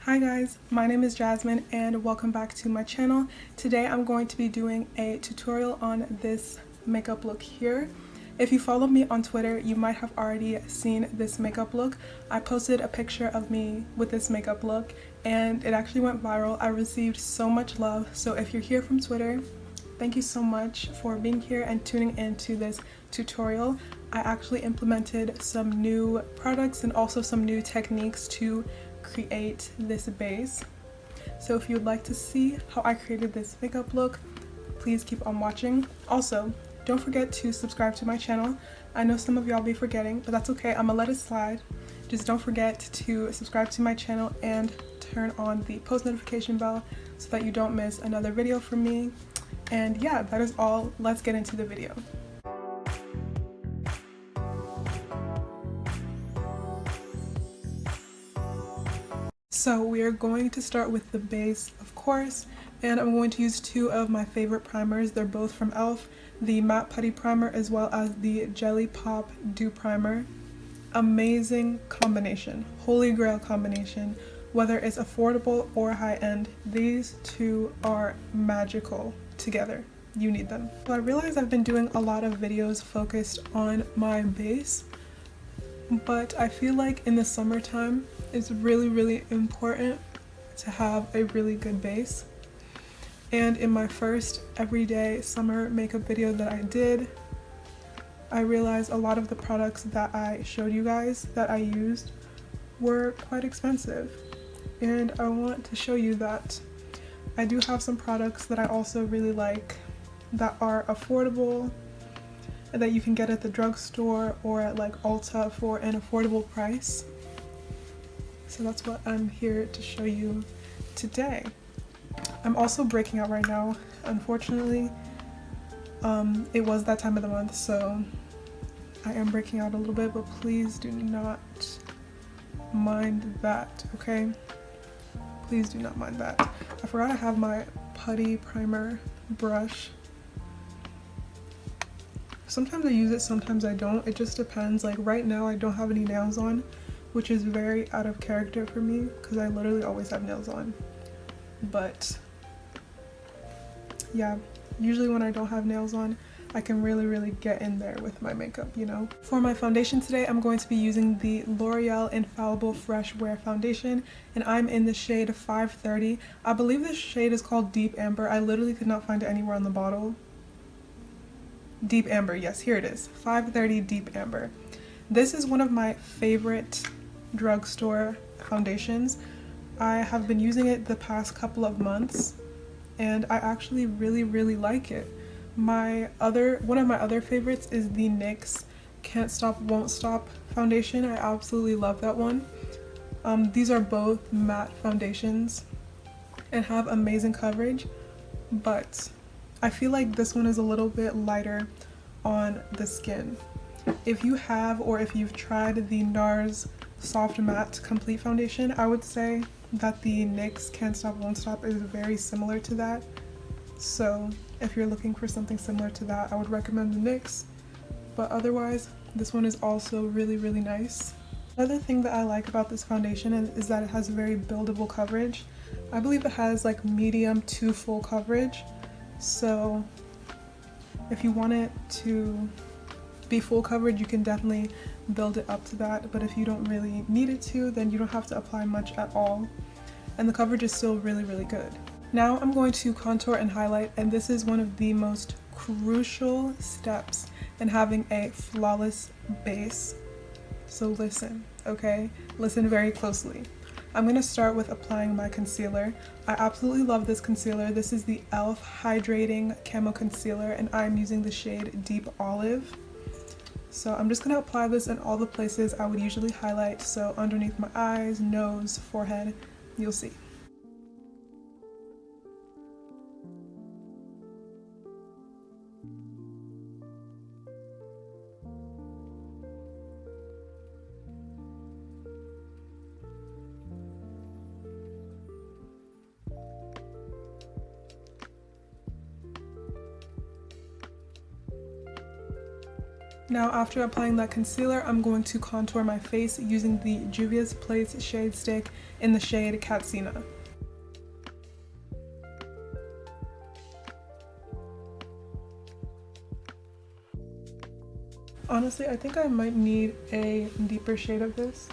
Hi guys, my name is Jasmine and welcome back to my channel. Today I'm going to be doing a tutorial on this makeup look here. If you follow me on Twitter, you might have already seen this makeup look. I posted a picture of me with this makeup look and it actually went viral. I received so much love, so if you're here from Twitter, thank you so much for being here and tuning into this tutorial. I actually implemented some new products and also some new techniques to create this base. So if you'd like to see how I created this makeup look, please keep on watching. Also, don't forget to subscribe to my channel. I know some of y'all be forgetting, but that's okay. I'm gonna let it slide. Just don't forget to subscribe to my channel and turn on the post notification bell so that you don't miss another video from me. And yeah, that is all. Let's get into the video. So we are going to start with the base, of course, and I'm going to use two of my favorite primers. They're both from e.l.f. The Matte Putty Primer as well as the Jelly Pop Dew Primer. Amazing combination, holy grail combination. Whether it's affordable or high-end, these two are magical together. You need them. So I realize I've been doing a lot of videos focused on my base, but I feel like in the summertime it's really important to have a really good base. And in my first everyday summer makeup video that I did, I realized a lot of the products that I showed you guys that I used were quite expensive, and I want to show you that I do have some products that I also really like that are affordable and that you can get at the drugstore or at like Ulta for an affordable price. So that's what I'm here to show you today. I'm also breaking out right now, unfortunately. It was that time of the month, so I am breaking out a little bit, but please do not mind that, okay? Please do not mind that. I forgot I have my putty primer brush. Sometimes I use it, sometimes I don't. It just depends. Like right now I don't have any nails on, which is very out of character for me because I literally always have nails on. But yeah, usually when I don't have nails on, I can really get in there with my makeup, you know? For my foundation today, I'm going to be using the L'Oreal Infallible Fresh Wear Foundation, and I'm in the shade 530. I believe this shade is called Deep Amber. I literally could not find it anywhere on the bottle. Deep Amber, yes, here it is. 530 Deep Amber. This is one of my favorite drugstore foundations. I have been using it the past couple of months and I actually really like it. One of my other favorites is the NYX Can't Stop Won't Stop foundation. I absolutely love that one. These are both matte foundations and have amazing coverage, but I feel like this one is a little bit lighter on the skin. If you have or if you've tried the NARS Soft Matte Complete Foundation, I would say that the NYX Can't Stop Won't Stop is very similar to that. So if you're looking for something similar to that, I would recommend the NYX, but otherwise this one is also really nice. Another thing that I like about this foundation is that it has very buildable coverage. I believe it has like medium to full coverage, so if you want it to be full coverage, you can definitely build it up to that, but if you don't really need it to, then you don't have to apply much at all, and the coverage is still really good. Now I'm going to contour and highlight, and this is one of the most crucial steps in having a flawless base. So listen, okay? Listen very closely. I'm going to start with applying my concealer. I absolutely love this concealer. This is the e.l.f. Hydrating Camo Concealer, and I'm using the shade Deep Olive. So I'm just going to apply this in all the places I would usually highlight, so underneath my eyes, nose, forehead, you'll see. Now after applying that concealer, I'm going to contour my face using the Juvia's Place Shade Stick in the shade Katsina. Honestly, I think I might need a deeper shade of this.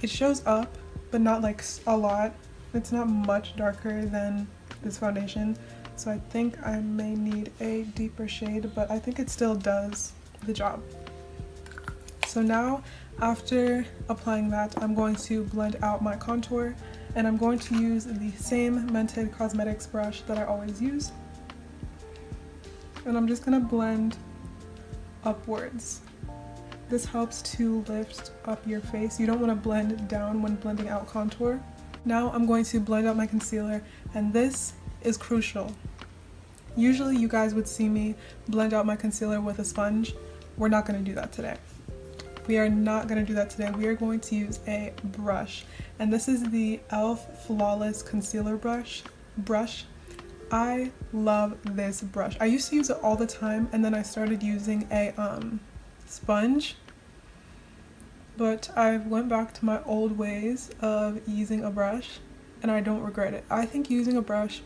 It shows up, but not like a lot. It's not much darker than this foundation, so I think I may need a deeper shade, but I think it still does the job. So now, after applying that, I'm going to blend out my contour, and I'm going to use the same Mented Cosmetics brush that I always use. And I'm just gonna blend upwards. This helps to lift up your face. You don't want to blend down when blending out contour. Now I'm going to blend out my concealer, and this is crucial. Usually you guys would see me blend out my concealer with a sponge. We're not going to do that today. We are not going to do that today. We are going to use a brush, and this is the e.l.f. Flawless Concealer Brush. I love this brush. I used to use it all the time, and then I started using a sponge, but I went back to my old ways of using a brush, and I don't regret it. I think using a brush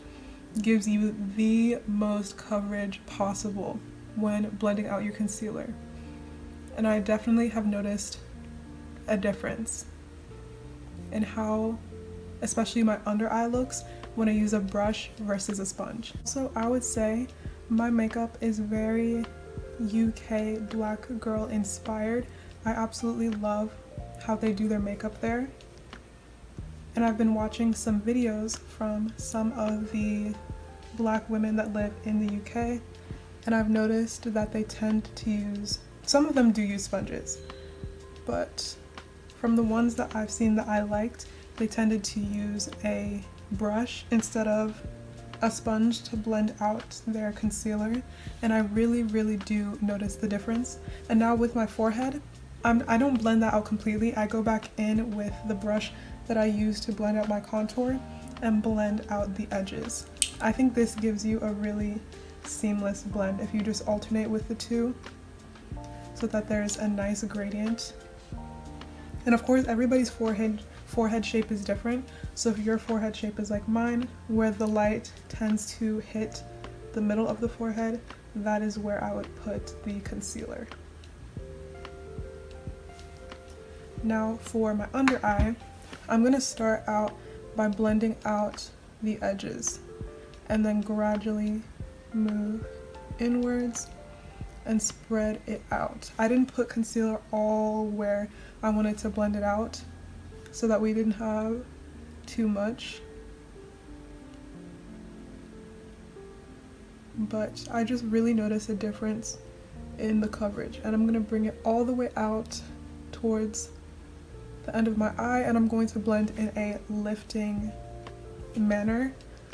gives you the most coverage possible when blending out your concealer, and I definitely have noticed a difference in how especially my under eye looks when I use a brush versus a sponge. So I would say my makeup is very UK black girl inspired. I absolutely love how they do their makeup there, and I've been watching some videos from some of the black women that live in the UK, and I've noticed that they tend to use, some of them do use sponges, but from the ones that I've seen that I liked, they tended to use a brush instead of a sponge to blend out their concealer, and I really do notice the difference. And now with my forehead, I don't blend that out completely. I go back in with the brush that I use to blend out my contour and blend out the edges. I think this gives you a really seamless blend if you just alternate with the two so that there's a nice gradient. And of course everybody's forehead shape is different, so if your forehead shape is like mine, where the light tends to hit the middle of the forehead, that is where I would put the concealer. Now for my under eye, I'm going to start out by blending out the edges and then gradually move inwards and spread it out. I didn't put concealer all where I wanted to blend it out so that we didn't have too much, but I just really noticed a difference in the coverage, and I'm going to bring it all the way out towards the end of my eye, and I'm going to blend in a lifting manner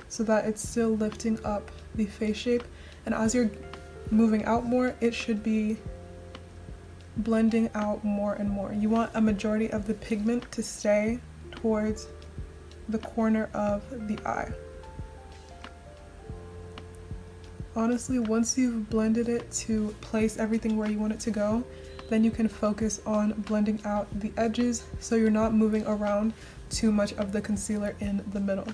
so that it's still lifting up the face shape, and as you're moving out more, it should be blending out more and more. You want a majority of the pigment to stay towards the corner of the eye. Honestly, once you've blended it to place everything where you want it to go, then you can focus on blending out the edges so you're not moving around too much of the concealer in the middle.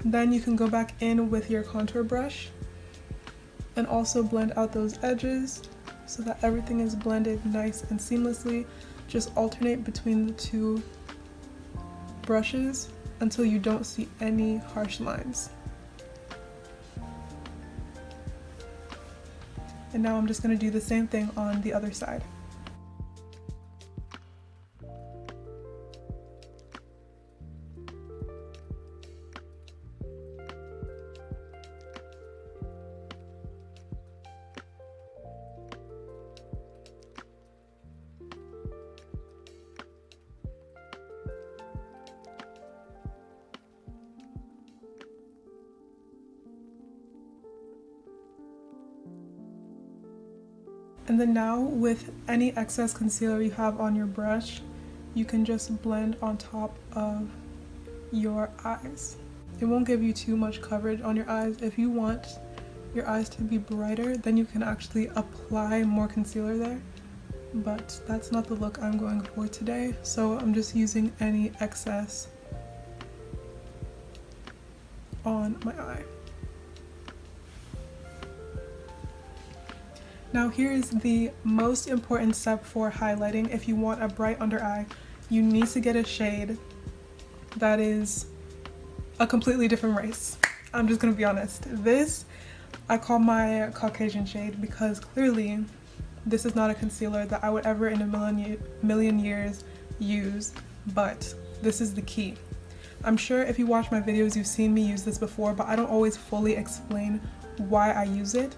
Then you can go back in with your contour brush and also blend out those edges so that everything is blended nice and seamlessly. Just alternate between the two brushes until you don't see any harsh lines. And now I'm just going to do the same thing on the other side. And then now, with any excess concealer you have on your brush, you can just blend on top of your eyes. it won't give you too much coverage on your eyes. If you want your eyes to be brighter, then you can actually apply more concealer there, but that's not the look I'm going for today, so I'm just using any excess on my eye. Now here is the most important step for highlighting. If you want a bright under eye, you need to get a shade that is a completely different race. I'm just gonna be honest. This I call my Caucasian shade because clearly this is not a concealer that I would ever in a million years use, but this is the key. I'm sure if you watch my videos you've seen me use this before, but I don't always fully explain why I use it.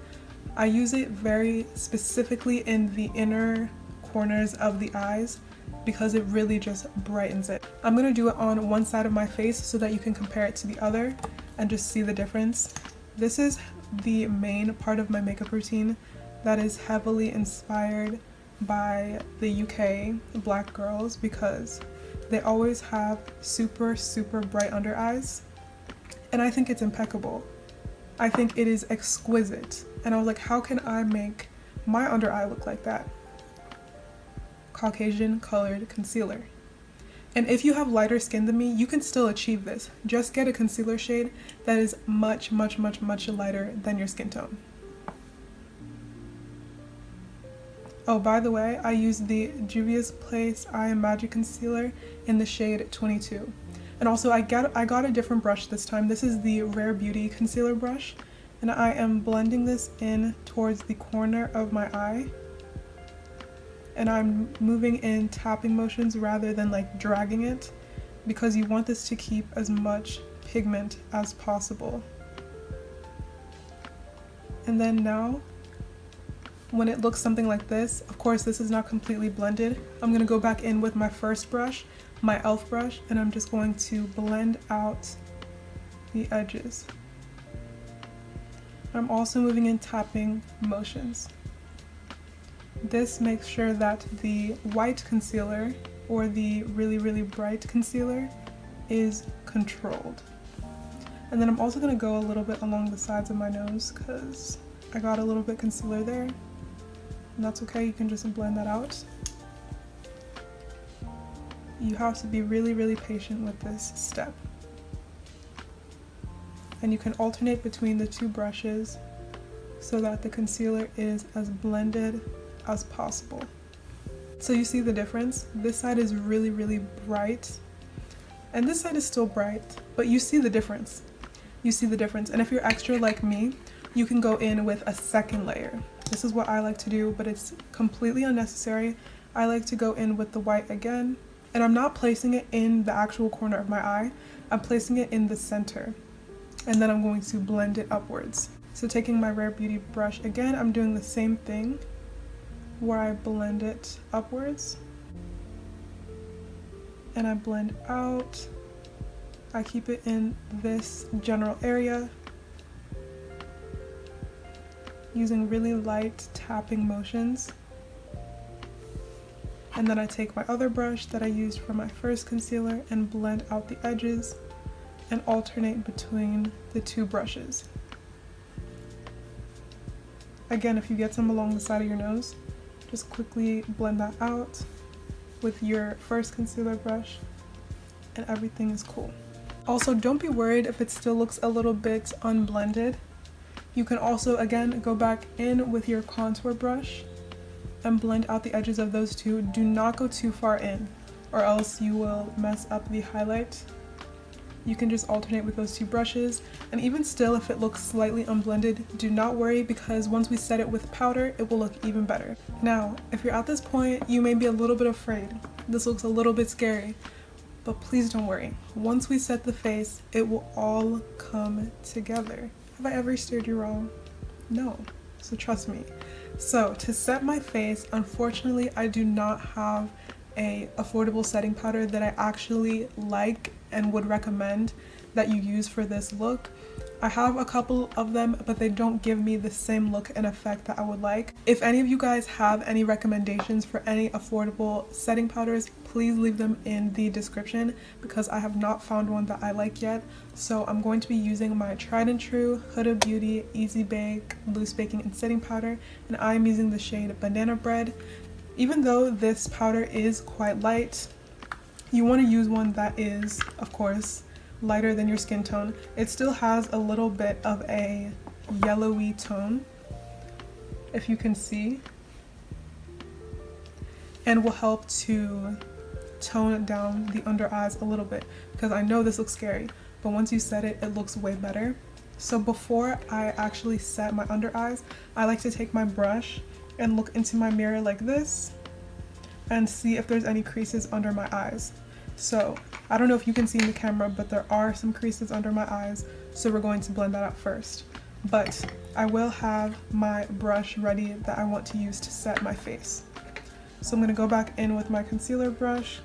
I use it very specifically in the inner corners of the eyes because it really just brightens it. I'm gonna do it on one side of my face so that you can compare it to the other and just see the difference. This is the main part of my makeup routine that is heavily inspired by the UK black girls because they always have super bright under eyes, and I think it's impeccable. I think it is exquisite, and I was like, how can I make my under eye look like that? Caucasian colored concealer. And if you have lighter skin than me, you can still achieve this. Just get a concealer shade that is much lighter than your skin tone. Oh, by the way, I use the Juvia's Place Eye Magic Concealer in the shade 22. And also I got a different brush this time. This is the Rare Beauty concealer brush, and I am blending this in towards the corner of my eye. And I'm moving in tapping motions rather than like dragging it because you want this to keep as much pigment as possible. And then now, when it looks something like this, of course this is not completely blended, I'm gonna go back in with my first brush, my e.l.f. brush, and I'm just going to blend out the edges. I'm also moving in tapping motions. This makes sure that the white concealer or the really bright concealer is controlled. And then I'm also going to go a little bit along the sides of my nose because I got a little bit concealer there. And that's okay, you can just blend that out. You have to be really patient with this step. And you can alternate between the two brushes so that the concealer is as blended as possible. So you see the difference? This side is really bright and this side is still bright, but you see the difference. You see the difference. And if you're extra like me, you can go in with a second layer. This is what I like to do, but it's completely unnecessary. I like to go in with the white again, and I'm not placing it in the actual corner of my eye. I'm placing it in the center, and then I'm going to blend it upwards. So taking my Rare Beauty brush again, I'm doing the same thing where I blend it upwards and I blend out. I keep it in this general area using really light tapping motions, and then I take my other brush that I used for my first concealer and blend out the edges and alternate between the two brushes. Again, if you get some along the side of your nose, just quickly blend that out with your first concealer brush and everything is cool. Also, don't be worried if it still looks a little bit unblended. You can also, again, go back in with your contour brush and blend out the edges of those two. Do not go too far in or else you will mess up the highlight. You can just alternate with those two brushes, and even still, if it looks slightly unblended, do not worry because once we set it with powder, it will look even better. Now, if you're at this point, you may be a little bit afraid. This looks a little bit scary, but please don't worry. Once we set the face, it will all come together. Have I ever steered you wrong? No, so trust me. So to set my face, unfortunately, I do not have a affordable setting powder that I actually like and would recommend that you use for this look. I have a couple of them, but they don't give me the same look and effect that I would like. If any of you guys have any recommendations for any affordable setting powders, please leave them in the description because I have not found one that I like yet. So I'm going to be using my tried and true Huda Beauty Easy Bake Loose Baking and Setting Powder, and I'm using the shade Banana Bread. Even though this powder is quite light, you want to use one that is, of course, lighter than your skin tone. It still has a little bit of a yellowy tone, if you can see, and will help to tone down the under eyes a little bit, because I know this looks scary, but once you set it, it looks way better. So before I actually set my under eyes, I like to take my brush and look into my mirror like this and see if there's any creases under my eyes. So I don't know if you can see in the camera, but there are some creases under my eyes, so we're going to blend that out first. But I will have my brush ready that I want to use to set my face. So I'm going to go back in with my concealer brush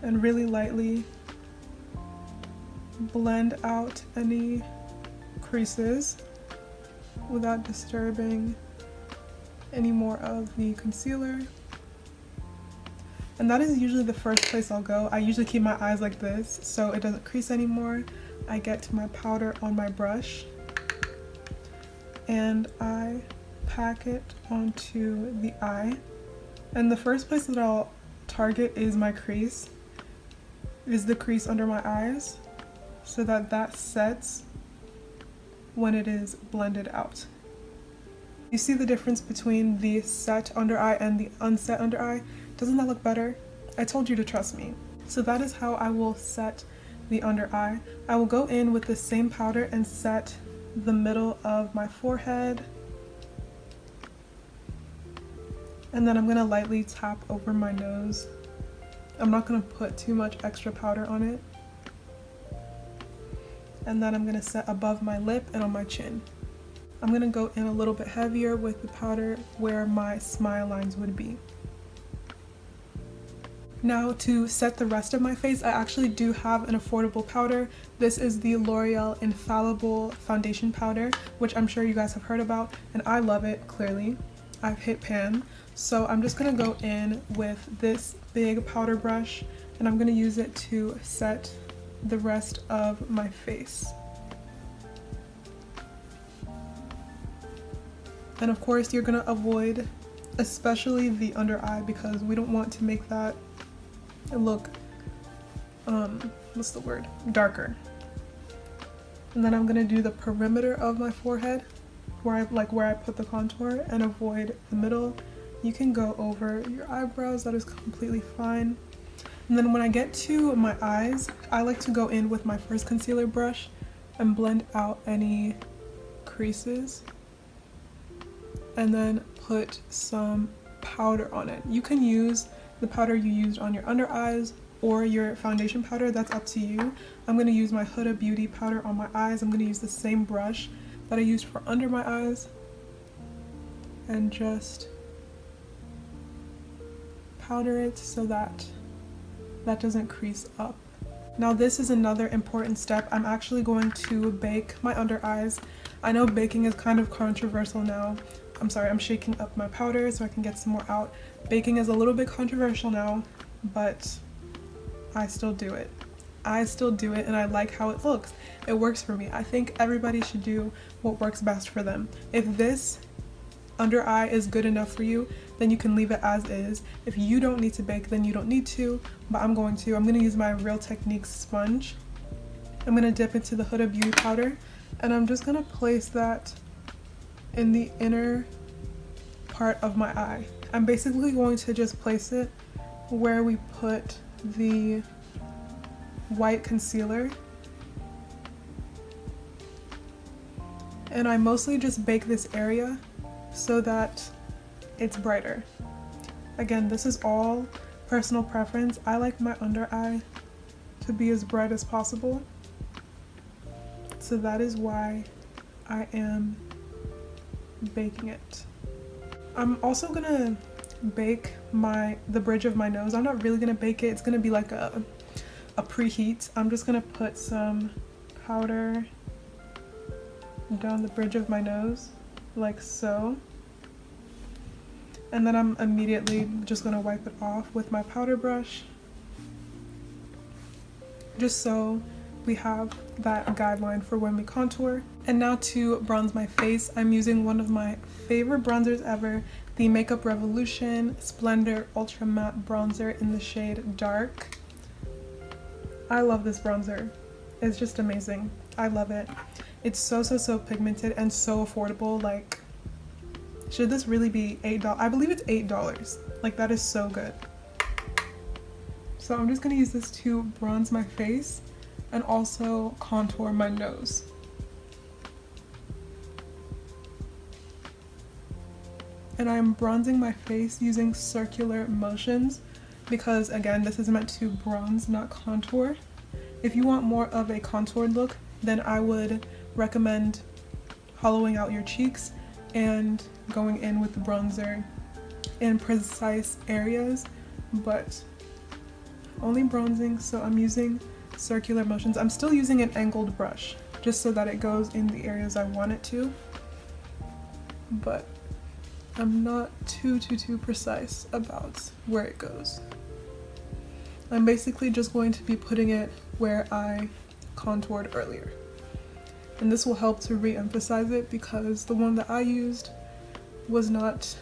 and really lightly blend out any creases without disturbing any more of the concealer. And that is usually the first place I'll go. I usually keep my eyes like this so it doesn't crease anymore. I get to my powder on my brush and I pack it onto the eye. And the first place that I'll target is my crease, is the crease under my eyes, so that that sets when it is blended out. You see the difference between the set under eye and the unset under eye? Doesn't that look better? I told you to trust me. So that is how I will set the under eye. I will go in with the same powder and set the middle of my forehead. And then I'm gonna lightly tap over my nose. I'm not gonna put too much extra powder on it. And then I'm gonna set above my lip and on my chin. I'm gonna go in a little bit heavier with the powder where my smile lines would be. Now to set the rest of my face, I actually do have an affordable powder. This is the L'Oreal Infallible Foundation Powder, which I'm sure you guys have heard about, and I love it, clearly. I've hit pan. So I'm just gonna go in with this big powder brush, and I'm gonna use it to set the rest of my face. And of course you're gonna avoid especially the under eye because we don't want to make that look what's the word, darker. And then I'm gonna do the perimeter of my forehead where I put the contour and avoid the middle. You can go over your eyebrows, that is completely fine. And then when I get to my eyes, I like to go in with my first concealer brush and blend out any creases and then put some powder on it. You can use the powder you used on your under eyes or your foundation powder, that's up to you. I'm gonna use my Huda Beauty powder on my eyes. I'm gonna use the same brush that I used for under my eyes and just powder it so that that doesn't crease up. Now this is another important step. I'm actually going to bake my under eyes. I know baking is kind of controversial now. I'm sorry, I'm shaking up my powder so I can get some more out. Baking is a little bit controversial now, but I still do it. I still do it and I like how it looks. It works for me. I think everybody should do what works best for them. If this under eye is good enough for you, then you can leave it as is. If you don't need to bake, then you don't need to, but I'm going to. I'm gonna use my Real Techniques sponge. I'm gonna dip into the Huda Beauty powder and I'm just gonna place that in the inner part of my eye. I'm basically going to just place it where we put the white concealer. And I mostly just bake this area so that it's brighter. Again, this is all personal preference. I like my under eye to be as bright as possible. So that is why I am baking it. I'm also gonna bake the bridge of my nose. I'm not really gonna bake it. It's gonna be like a a preheat, I'm just gonna put some powder down the bridge of my nose, like so. And then I'm immediately just gonna wipe it off with my powder brush, just so we have that guideline for when we contour. And now to bronze my face, I'm using one of my favorite bronzers ever, the Makeup Revolution Splendor Ultra Matte Bronzer in the shade Dark. I love this bronzer. It's just amazing. I love it. It's so pigmented and so affordable. Like, should this really be $8? I believe it's $8. Like, that is so good. So I'm just gonna use this to bronze my face and also contour my nose. And I'm bronzing my face using circular motions because, again, this is meant to bronze, not contour. If you want more of a contoured look, then I would recommend hollowing out your cheeks and going in with the bronzer in precise areas, but only bronzing, so I'm using circular motions. I'm still using an angled brush just so that it goes in the areas I want it to, but I'm not too precise about where it goes. I'm basically just going to be putting it where I contoured earlier. And this will help to re-emphasize it because the one that I used was not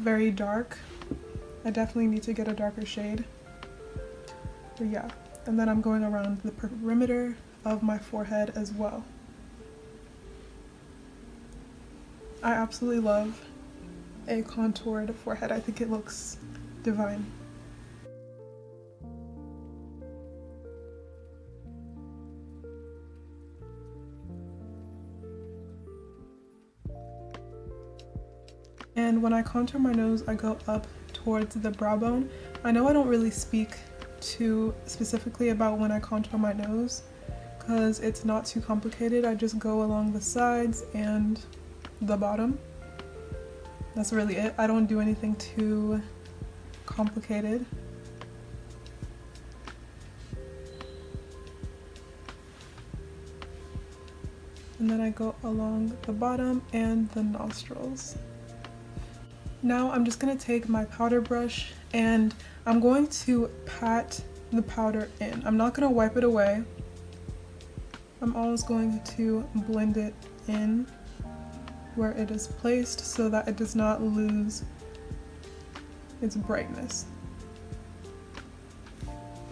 very dark. I definitely need to get a darker shade. But yeah, and then I'm going around the perimeter of my forehead as well. I absolutely love a contoured forehead. I think it looks divine. And when I contour my nose, I go up towards the brow bone. I know I don't really speak too specifically about when I contour my nose because it's not too complicated. I just go along the sides and the bottom. That's really it. I don't do anything too complicated. And then I go along the bottom and the nostrils. Now I'm just going to take my powder brush and I'm going to pat the powder in. I'm not going to wipe it away. I'm always going to blend it in where it is placed so that it does not lose its brightness.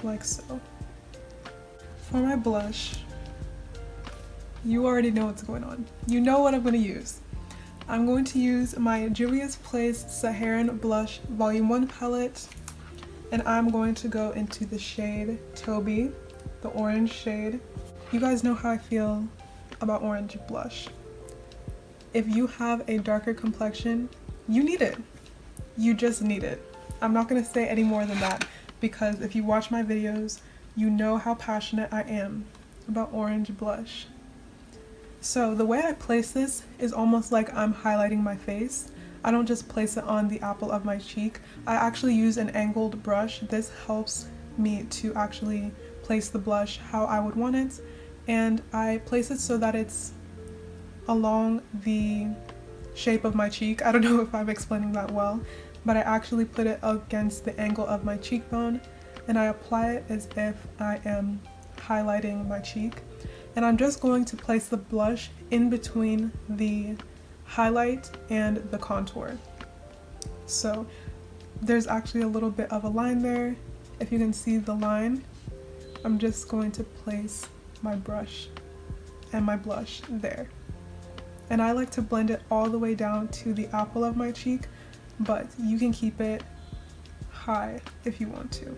Like so. For my blush, you already know what's going on. You know what I'm going to use. I'm going to use my Juvia's Place Saharan Blush Volume 1 palette, and I'm going to go into the shade Toby, the orange shade. You guys know how I feel about orange blush. If you have a darker complexion, you need it. You just need it. I'm not going to say any more than that because if you watch my videos, you know how passionate I am about orange blush. So the way I place this is almost like I'm highlighting my face. I don't just place it on the apple of my cheek. I actually use an angled brush. This helps me to actually place the blush how I would want it. And I place it so that it's along the shape of my cheek. I don't know if I'm explaining that well, but I actually put it against the angle of my cheekbone and I apply it as if I am highlighting my cheek. And I'm just going to place the blush in between the highlight and the contour. So there's actually a little bit of a line there. If you can see the line, I'm just going to place my brush and my blush there. And I like to blend it all the way down to the apple of my cheek, but you can keep it high if you want to.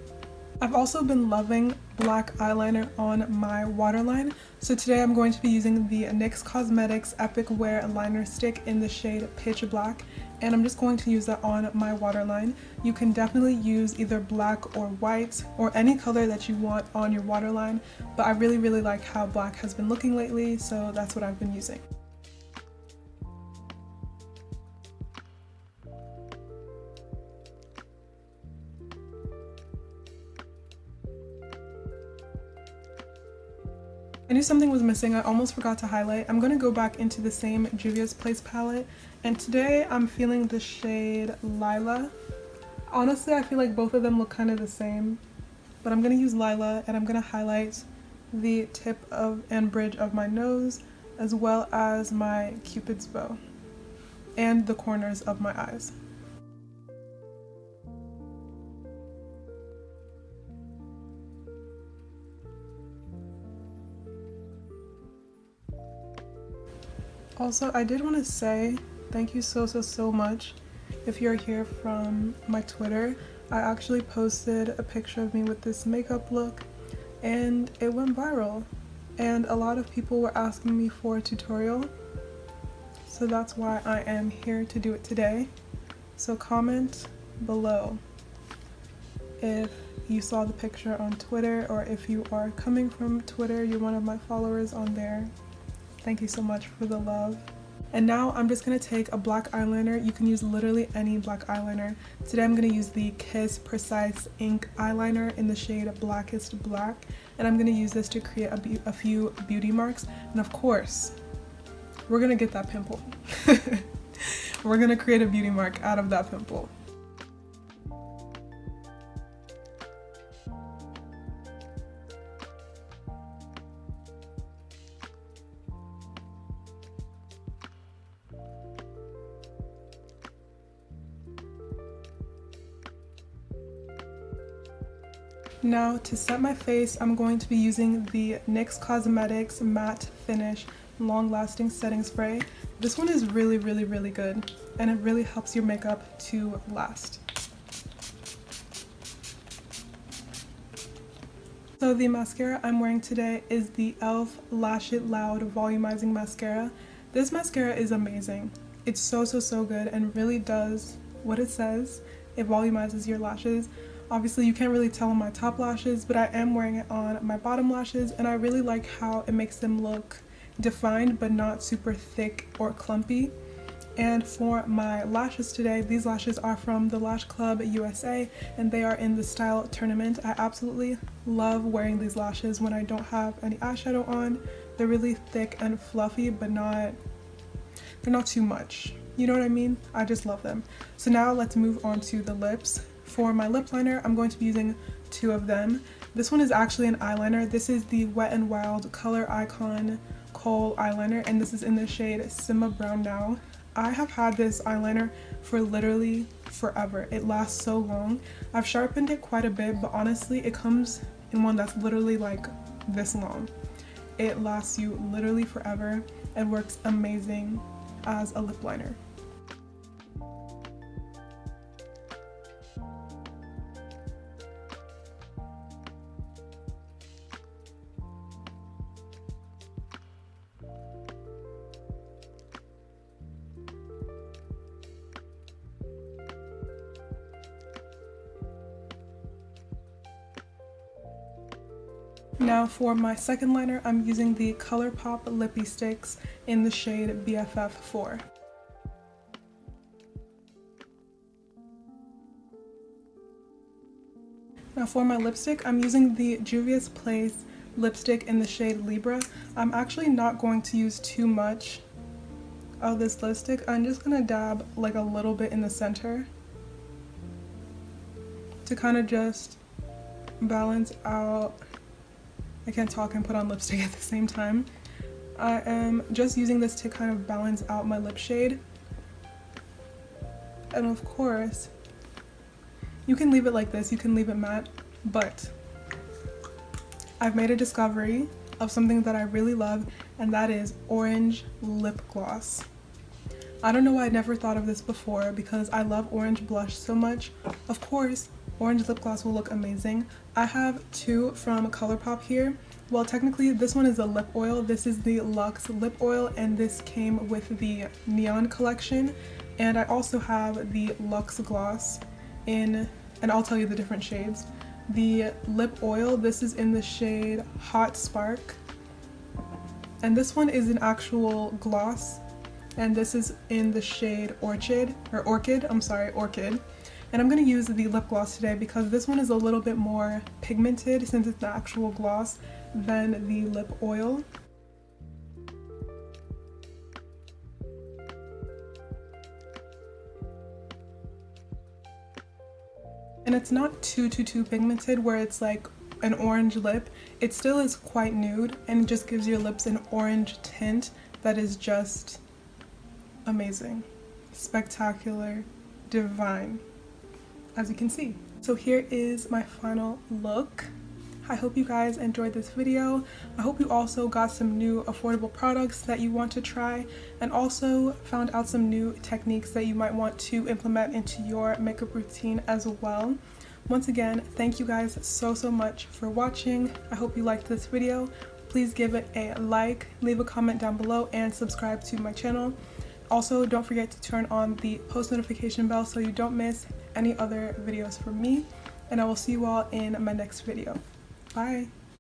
I've also been loving black eyeliner on my waterline, so today I'm going to be using the NYX Cosmetics Epic Wear Liner Stick in the shade Pitch Black, and I'm just going to use that on my waterline. You can definitely use either black or white or any color that you want on your waterline, but I really like how black has been looking lately, so that's what I've been using. I knew something was missing. I almost forgot to highlight. I'm going to go back into the same Juvia's Place palette, and today I'm feeling the shade Lila. Honestly, I feel like both of them look kind of the same, but I'm going to use Lila, and I'm going to highlight the tip of and bridge of my nose, as well as my Cupid's bow and the corners of my eyes. Also, I did want to say thank you so much if you're here from my Twitter. I actually posted a picture of me with this makeup look and it went viral, and a lot of people were asking me for a tutorial, so that's why I am here to do it today. So comment below if you saw the picture on Twitter, or if you are coming from Twitter, you're one of my followers on there. Thank you so much for the love. And now I'm just gonna take a black eyeliner. You can use literally any black eyeliner. Today I'm gonna use the Kiss Precise Ink eyeliner in the shade Blackest Black, and I'm gonna use this to create a few beauty marks. And of course, we're gonna get that pimple. We're gonna create a beauty mark out of that pimple. Now to set my face, I'm going to be using the NYX Cosmetics Matte Finish Long Lasting Setting Spray. This one is really good, and it really helps your makeup to last. So the mascara I'm wearing today is the e.l.f. Lash It Loud Volumizing Mascara. This mascara is amazing. It's so good and really does what it says. It volumizes your lashes. Obviously you can't really tell on my top lashes, but I am wearing it on my bottom lashes, and I really like how it makes them look defined but not super thick or clumpy. And for my lashes today, these lashes are from the Lash Club USA, and they are in the Style Tournament. I absolutely love wearing these lashes when I don't have any eyeshadow on. They're really thick and fluffy, but they're not too much. You know what I mean? I just love them. So now let's move on to the lips. For my lip liner, I'm going to be using two of them. This one is actually an eyeliner. This is the Wet n Wild Color Icon Kohl eyeliner, and this is in the shade Simma Brown Now. I have had this eyeliner for literally forever. It lasts so long. I've sharpened it quite a bit, but honestly, it comes in one that's literally like this long. It lasts you literally forever and works amazing as a lip liner. Now for my second liner, I'm using the Colourpop Lippy Sticks in the shade BFF4. Now for my lipstick, I'm using the Juvia's Place lipstick in the shade Libra. I'm actually not going to use too much of this lipstick. I'm just gonna dab like a little bit in the center to kind of just balance out. I can't talk and put on lipstick at the same time. I am just using this to kind of balance out my lip shade. And of course, you can leave it like this, you can leave it matte, but I've made a discovery of something that I really love, and that is orange lip gloss. I don't know why I never thought of this before, because I love orange blush so much. Of course, orange lip gloss will look amazing. I have two from Colourpop here. Well, technically this one is a lip oil. This is the Luxe Lip Oil, and this came with the Neon collection. And I also have the Luxe Gloss in, and I'll tell you the different shades. The lip oil, this is in the shade Hot Spark. And this one is an actual gloss, and this is in the shade Orchid. And I'm going to use the lip gloss today because this one is a little bit more pigmented since it's the actual gloss than the lip oil. And it's not too pigmented where it's like an orange lip. It still is quite nude and just gives your lips an orange tint that is just amazing, spectacular, divine, as you can see. So here is my final look. I hope you guys enjoyed this video. I hope you also got some new affordable products that you want to try and also found out some new techniques that you might want to implement into your makeup routine as well. Once again, thank you guys so much for watching. I hope you liked this video. Please give it a like, leave a comment down below, and subscribe to my channel. Also, don't forget to turn on the post notification bell so you don't miss any other videos from me. And I will see you all in my next video. Bye!